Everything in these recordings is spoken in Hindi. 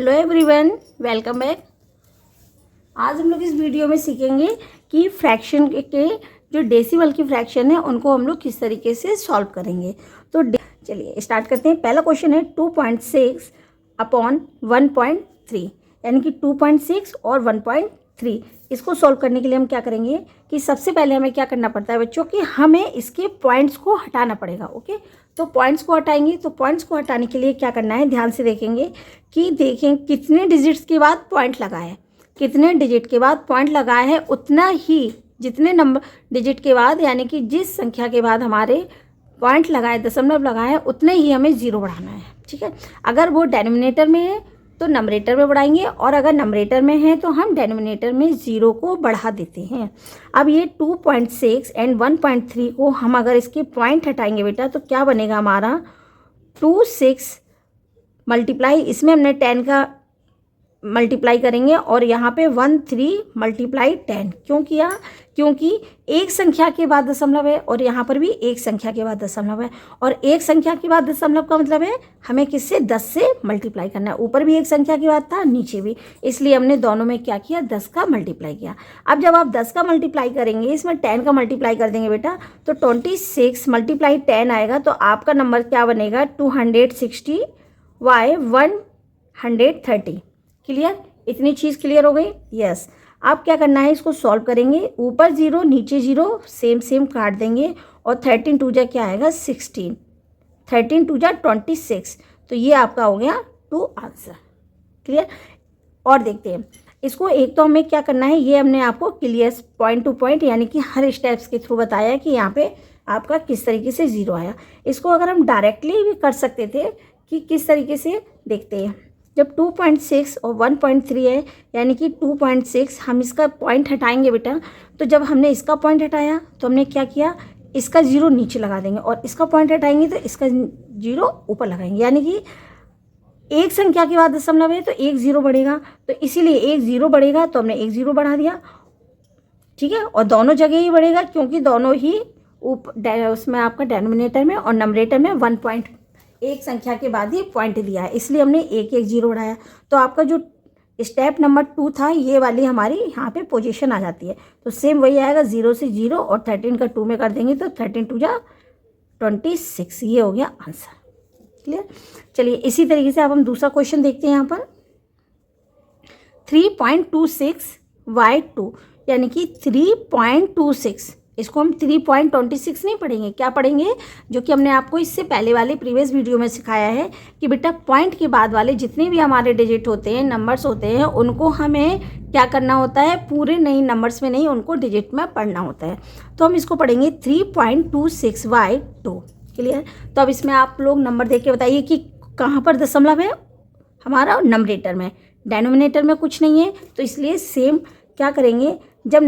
Hello everyone, welcome back. आज हम लोग इस वीडियो में सीखेंगे कि फ्रैक्शन के जो डेसिमल की फ्रैक्शन है उनको हम लोग किस तरीके से सॉल्व करेंगे। तो चलिए स्टार्ट करते हैं। पहला क्वेश्चन है 2.6 अपॉन 1.3, यानी कि 2.6 और 1.3। इसको सॉल्व करने के लिए हम क्या करेंगे कि सबसे पहले हमें क्या करना पड़ता है बच्चों कि हमें इसके पॉइंट्स को हटाना पड़ेगा। ओके, तो पॉइंट्स को हटाएंगे। तो पॉइंट्स को हटाने के लिए क्या करना है, ध्यान से देखेंगे कि देखें कितने डिजिट्स के बाद पॉइंट लगा है, कितने डिजिट के बाद पॉइंट लगाया है, उतना ही जितने नंबर डिजिट के बाद, यानी कि जिस संख्या के बाद हमारे पॉइंट लगाए, दशमलव लगाए हैं, उतने ही हमें जीरो बढ़ाना है। ठीक है, अगर वो डिनोमिनेटर में है तो नंबरेटर में बढ़ाएंगे, और अगर नंबरेटर में है तो हम डिनोमिनेटर में जीरो को बढ़ा देते हैं। अब ये 2.6 एंड 1.3 को हम अगर इसके पॉइंट हटाएंगे बेटा तो क्या बनेगा हमारा 26 मल्टीप्लाई, इसमें हमने 10 का मल्टीप्लाई करेंगे और यहाँ पे 13 मल्टीप्लाई 10 क्यों किया, क्योंकि एक संख्या के बाद दशमलव है और यहाँ पर भी एक संख्या के बाद दशमलव है, और एक संख्या के बाद दशमलव का मतलब है हमें किससे 10 से मल्टीप्लाई करना है। ऊपर भी एक संख्या के बाद था, नीचे भी, इसलिए हमने दोनों में क्या किया 10 का मल्टीप्लाई किया। अब जब आप 10 का मल्टीप्लाई करेंगे, इसमें 10 का मल्टीप्लाई कर देंगे बेटा तो 26 मल्टीप्लाई 10 आएगा, तो आपका नंबर क्या बनेगा 260 y 130। क्लियर, इतनी चीज़ क्लियर हो गई। यस, अब क्या करना है, इसको सॉल्व करेंगे। ऊपर जीरो नीचे जीरो सेम सेम काट देंगे, और 13 टू जा क्या आएगा 16, 13 टू जा 26, तो ये आपका हो गया 2 आंसर। क्लियर, और देखते हैं इसको। एक तो हमें क्या करना है, ये हमने आपको क्लियर पॉइंट टू पॉइंट यानी कि हर स्टेप्स के थ्रू बताया कि यहाँ पे आपका किस तरीके से जीरो आया। इसको अगर हम डायरेक्टली भी कर सकते थे कि किस तरीके से, देखते हैं। जब 2.6 और 1.3 है, यानी कि 2.6 हम इसका पॉइंट हटाएंगे बेटा, तो जब हमने इसका पॉइंट हटाया तो हमने क्या किया, इसका जीरो नीचे लगा देंगे, और इसका पॉइंट हटाएंगे तो इसका जीरो ऊपर लगाएंगे, यानी कि एक संख्या के बाद दशमलव है तो एक जीरो बढ़ेगा, तो इसीलिए एक जीरो बढ़ेगा तो हमने एक जीरो बढ़ा दिया। ठीक है, और दोनों जगह ही बढ़ेगा क्योंकि दोनों ही उसमें आपका डिनोमिनेटर में और नंबरेटर में 1 पॉइंट एक संख्या के बाद ही पॉइंट दिया है, इसलिए हमने एक एक जीरो बढ़ाया। तो आपका जो स्टेप नंबर 2 था, ये वाली हमारी यहाँ पे पोजीशन आ जाती है। तो सेम वही आएगा, 0 से 0 और 13 का 2 में कर देंगे तो 13 टू जा 26, ये हो गया आंसर। क्लियर, चलिए इसी तरीके से अब हम दूसरा क्वेश्चन देखते हैं। यहाँ पर 3.26/2, यानी कि 3.26, इसको हम 3.26 नहीं पढ़ेंगे, क्या पढ़ेंगे, जो कि हमने आपको इससे पहले वाले प्रीवियस वीडियो में सिखाया है कि बेटा पॉइंट के बाद वाले जितने भी हमारे डिजिट होते हैं, नंबर्स होते हैं, उनको हमें क्या करना होता है, पूरे नहीं नंबर्स में नहीं, उनको डिजिट में पढ़ना होता है। तो हम इसको पढ़ेंगे 3.26/2। क्लियर, तो अब इसमें आप लोग नंबर देख के बताइए कि कहाँ पर दशमलव है हमारा, नंबरेटर में। डिनोमिनेटर में कुछ नहीं है, तो इसलिए सेम क्या करेंगे, जब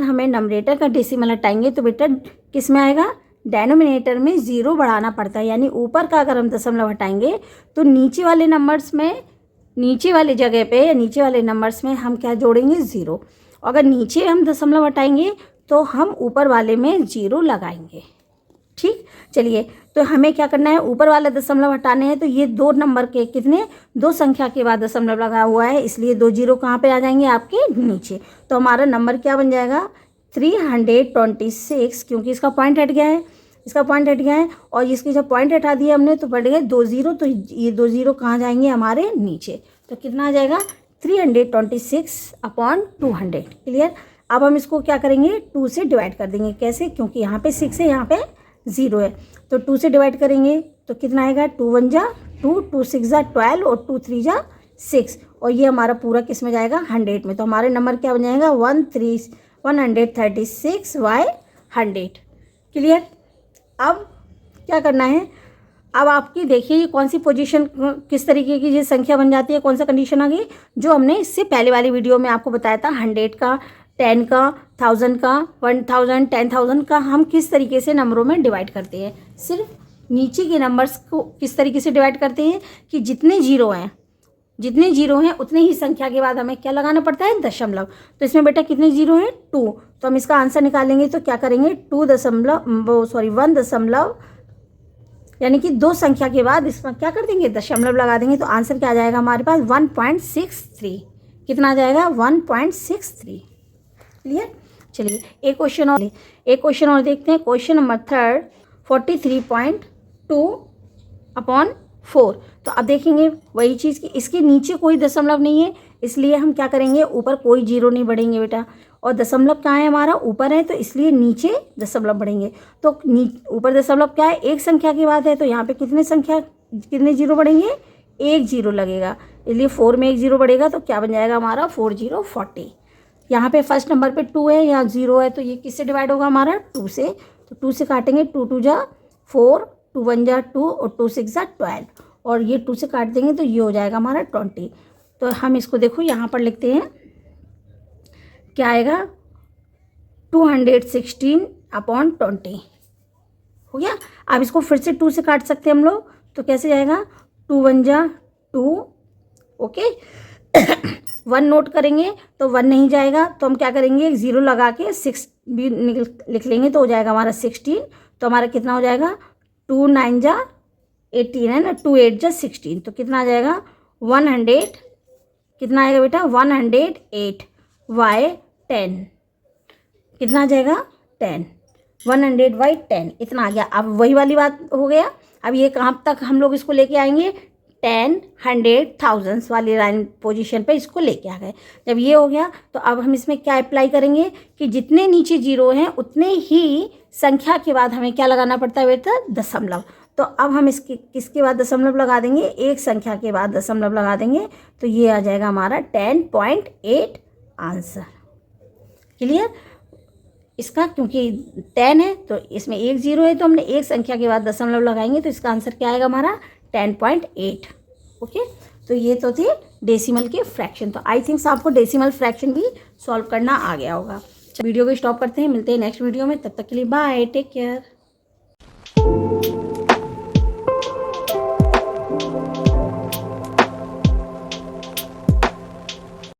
हमें नंबरेटर का डेसिमल हटाएंगे तो बेटा किस में आएगा, डिनोमिनेटर में जीरो बढ़ाना पड़ता है, यानी ऊपर का अगर हम दशमलव हटाएंगे तो नीचे वाले नंबर्स में, नीचे वाले जगह पे या नीचे वाले नंबर्स में हम क्या जोड़ेंगे, जीरो। अगर नीचे हम दशमलव हटाएंगे तो हम ऊपर वाले में जीरो लगाएंगे। ठीक, चलिए तो हमें क्या करना है, ऊपर वाला दशमलव हटाने हैं, तो ये दो नंबर के कितने, दो संख्या के बाद दशमलव लगा हुआ है, इसलिए दो जीरो कहाँ पे आ जाएंगे, आपके नीचे। तो हमारा नंबर क्या बन जाएगा 326, क्योंकि इसका पॉइंट हट गया है, इसका पॉइंट हट गया है, और इसकी जब पॉइंट हटा दिया हमने तो बढ़ गए 2 जीरो, तो ये 2 जीरो कहाँ जाएंगे, हमारे नीचे। तो कितना आ जाएगा 326/200। क्लियर, अब हम इसको क्या करेंगे, 2 से डिवाइड कर देंगे। कैसे, क्योंकि यहाँ पे 6 है, यहाँ पे 0 है, तो 2 से डिवाइड करेंगे तो कितना आएगा, 2 1 जा 2, 2 6 जा 12 और 2 3 जा 6, और ये हमारा पूरा किस में जाएगा 100 में। तो हमारे नंबर क्या बन जाएगा 136/100। क्लियर, अब क्या करना है, अब आपकी देखिए ये कौन सी पोजीशन, किस तरीके की ये संख्या बन जाती है, कौन सा कंडीशन आ गई, जो हमने इससे पहले वाली वीडियो में आपको बताया था, 100 का, 10 का, 1000 का, 1000, 10,000 का हम किस तरीके से नंबरों में डिवाइड करते हैं। सिर्फ नीचे के नंबर्स को किस तरीके से डिवाइड करते हैं कि जितने जीरो हैं उतने ही संख्या के बाद हमें क्या लगाना पड़ता है, दशमलव। तो इसमें बेटा कितने जीरो हैं 2, तो हम इसका आंसर निकालेंगे तो क्या करेंगे 1 यानी कि 2 संख्या के बाद इसमें क्या कर देंगे, दशमलव लगा देंगे। तो आंसर क्या आ जाएगा हमारे पास 1.63। कितना आ जाएगा 1.63। क्लियर। चलिए एक क्वेश्चन और देखते हैं। Question number 3 43.2/4। तो अब देखेंगे वही चीज़ कि इसके नीचे कोई दशमलव नहीं है, इसलिए हम क्या करेंगे, ऊपर कोई जीरो नहीं बढ़ेंगे बेटा। और दशमलव कहाँ है हमारा, ऊपर है, तो इसलिए नीचे दशमलव बढ़ेंगे। तो ऊपर दशमलव क्या है, एक संख्या की बात है, तो यहाँ पे कितने जीरो बढ़ेंगे, 1 जीरो लगेगा, इसलिए 4 में 1 जीरो बढ़ेगा, तो क्या बन जाएगा हमारा 4 0 40। यहाँ पे फर्स्ट नंबर पे 2 है, यहाँ 0 है, तो ये किससे डिवाइड होगा हमारा 2 से। तो 2 से काटेंगे, 2 2 जा 4, 2 1 जा 2 और 2 6 जा 12, और ये 2 से काट देंगे तो ये हो जाएगा हमारा 20। तो हम इसको देखो यहाँ पर लिखते हैं, क्या आएगा 216/20 हो गया। अब इसको फिर से 2 से काट सकते हैं हम लोग, तो कैसे जाएगा 2 1 जा 2, ओके 1 नोट करेंगे तो 1 नहीं जाएगा, तो हम क्या करेंगे, 0 लगा के 6 भी लिख लेंगे, तो हो जाएगा हमारा 16। तो हमारा कितना हो जाएगा 2 9 जा 18 है ना, 2 8 जा 16, तो कितना आ जाएगा 100, कितना आएगा बेटा 108 बाय 10, कितना आ जाएगा 10, 100 बाई 10 इतना आ गया। अब वही वाली बात हो गया। अब ये कहाँ तक हम लोग इसको लेके आएंगे, 10 100 thousands वाली लाइन पोजीशन पे इसको लेके आ गए। जब ये हो गया तो अब हम इसमें क्या अप्लाई करेंगे कि जितने नीचे जीरो हैं उतने ही संख्या के बाद हमें क्या लगाना पड़ता है बेटा, दशमलव। तो अब हम किसके बाद दशमलव लगा देंगे, एक संख्या के बाद दशमलव लगा देंगे, तो ये आ जाएगा हमारा 10.8 आंसर। क्लियर। इसका क्योंकि 10 है तो इसमें 1 0 है, तो हमने एक संख्या के बाद दशमलव लगाएंगे, तो इसका आंसर क्या आएगा हमारा 10.8। ओके, तो ये तो थे डेसिमल के फ्रैक्शन। तो आई थिंक्स आपको डेसिमल फ्रैक्शन भी सॉल्व करना आ गया होगा। वीडियो को स्टॉप करते हैं, मिलते हैं नेक्स्ट वीडियो में, तब तक के लिए बाय, टेक केयर।